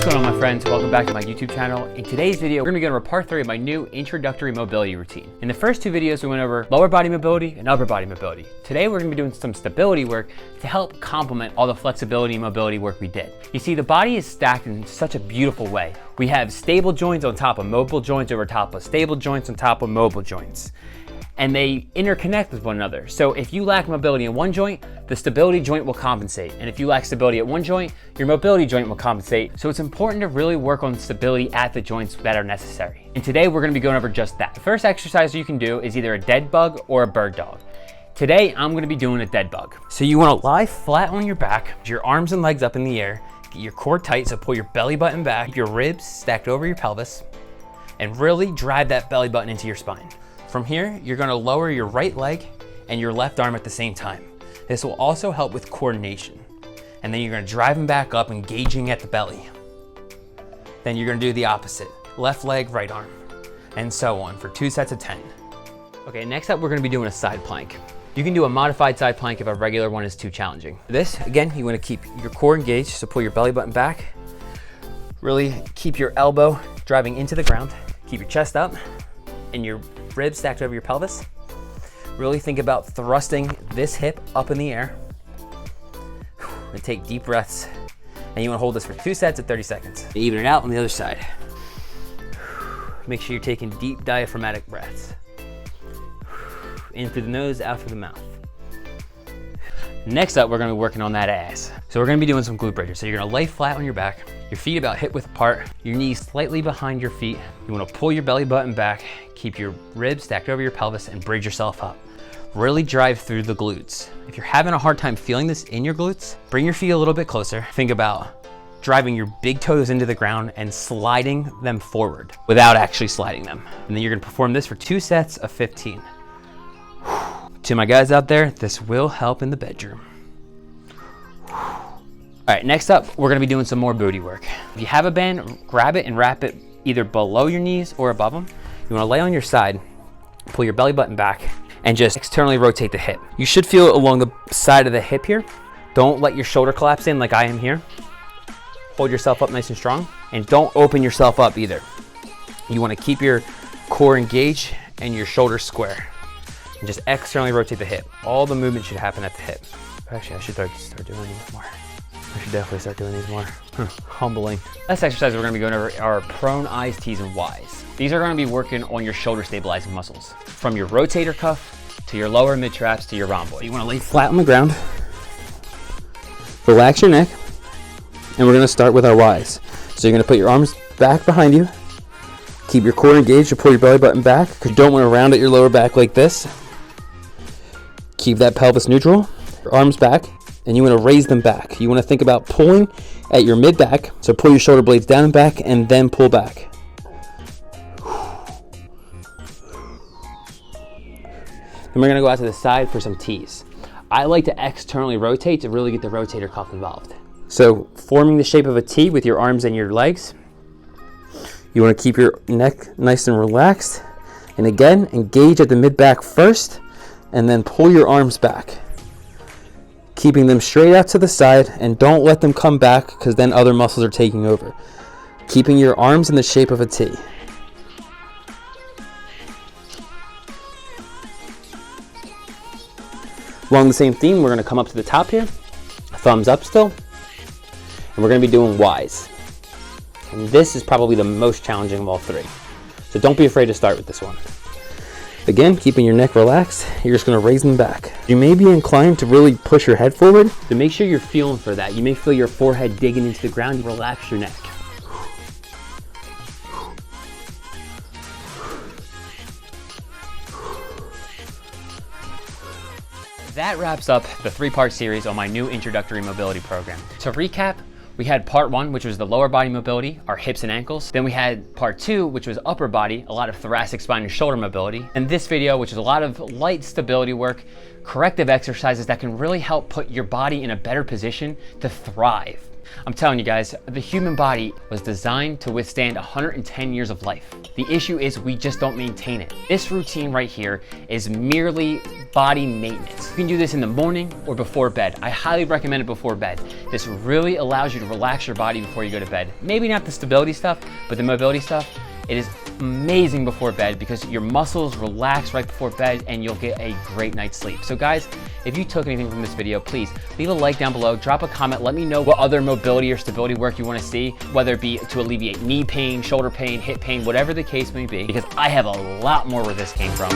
What's going on, my friends? Welcome back to my YouTube channel. In today's video, we're gonna be going over part 3 of my new introductory mobility routine. In the first 2 videos, we went over lower body mobility and upper body mobility. Today, we're gonna be doing some stability work to help complement all the flexibility and mobility work we did. You see, the body is stacked in such a beautiful way. We have stable joints on top of mobile joints over top of stable joints on top of mobile joints. And they interconnect with one another. So if you lack mobility in one joint, the stability joint will compensate. And if you lack stability at one joint, your mobility joint will compensate. So it's important to really work on stability at the joints that are necessary. And today we're gonna be going over just that. The first exercise you can do is either a dead bug or a bird dog. Today, I'm gonna be doing a dead bug. So you wanna lie flat on your back, your arms and legs up in the air, get your core tight, so pull your belly button back, keep your ribs stacked over your pelvis, and really drive that belly button into your spine. From here, you're gonna lower your right leg and your left arm at the same time. This will also help with coordination. And then you're gonna drive them back up, engaging at the belly. Then you're gonna do the opposite. Left leg, right arm, and so on for 2 sets of 10. Okay, next up, we're gonna be doing a side plank. You can do a modified side plank if a regular one is too challenging. This, again, you wanna keep your core engaged, so pull your belly button back. Really keep your elbow driving into the ground. Keep your chest up and your ribs stacked over your pelvis. Really think about thrusting this hip up in the air. And take deep breaths. And you wanna hold this for 2 sets of 30 seconds. Even it out on the other side. Make sure you're taking deep diaphragmatic breaths. In through the nose, out through the mouth. Next up, we're gonna be working on that ass. So we're gonna be doing some glute bridges. So you're gonna lay flat on your back, your feet about hip width apart, your knees slightly behind your feet. You wanna pull your belly button back, keep your ribs stacked over your pelvis, and bridge yourself up. Really drive through the glutes. If you're having a hard time feeling this in your glutes, bring your feet a little bit closer. Think about driving your big toes into the ground and sliding them forward without actually sliding them. And then you're gonna perform this for 2 sets of 15. To my guys out there, this will help in the bedroom. All right, next up, we're gonna be doing some more booty work. If you have a band, grab it and wrap it either below your knees or above them. You wanna lay on your side, pull your belly button back, and just externally rotate the hip. You should feel it along the side of the hip here. Don't let your shoulder collapse in like I am here. Hold yourself up nice and strong, and don't open yourself up either. You wanna keep your core engaged and your shoulders square. And just externally rotate the hip. All the movement should happen at the hip. Actually, I should start doing these more. I should definitely start doing these more. Humbling. Last exercise we're gonna be going over are prone I's, T's, and Y's. These are gonna be working on your shoulder stabilizing muscles. From your rotator cuff, to your lower mid traps, to your rhomboid. You wanna lay flat on the ground. Relax your neck. And we're gonna start with our Y's. So you're gonna put your arms back behind you. Keep your core engaged to pull your belly button back, because you don't wanna round at your lower back like this. Keep that pelvis neutral, your arms back, and you wanna raise them back. You wanna think about pulling at your mid back, so pull your shoulder blades down and back, and then pull back. Then we're gonna go out to the side for some T's. I like to externally rotate to really get the rotator cuff involved. So forming the shape of a T with your arms and your legs. You wanna keep your neck nice and relaxed. And again, engage at the mid back first, and then pull your arms back. Keeping them straight out to the side, and don't let them come back, because then other muscles are taking over. Keeping your arms in the shape of a T. Along the same theme, we're gonna come up to the top here, thumbs up still, and we're gonna be doing Y's. And this is probably the most challenging of all 3. So don't be afraid to start with this one. Again, keeping your neck relaxed, you're just gonna raise them back. You may be inclined to really push your head forward. So make sure you're feeling for that. You may feel your forehead digging into the ground. You relax your neck. That wraps up the 3-part series on my new introductory mobility program. To recap, we had part 1, which was the lower body mobility, our hips and ankles. Then we had part 2, which was upper body, a lot of thoracic spine and shoulder mobility. And this video, which is a lot of light stability work, corrective exercises that can really help put your body in a better position to thrive. I'm telling you guys, the human body was designed to withstand 110 years of life. The issue is we just don't maintain it. This routine right here is merely body maintenance. You can do this in the morning or before bed. I highly recommend it before bed. This really allows you to relax your body before you go to bed. Maybe not the stability stuff, but the mobility stuff. It is amazing before bed because your muscles relax right before bed and you'll get a great night's sleep. So guys, if you took anything from this video, please leave a like down below, drop a comment, let me know what other mobility or stability work you want to see, whether it be to alleviate knee pain, shoulder pain, hip pain, whatever the case may be, because I have a lot more where this came from.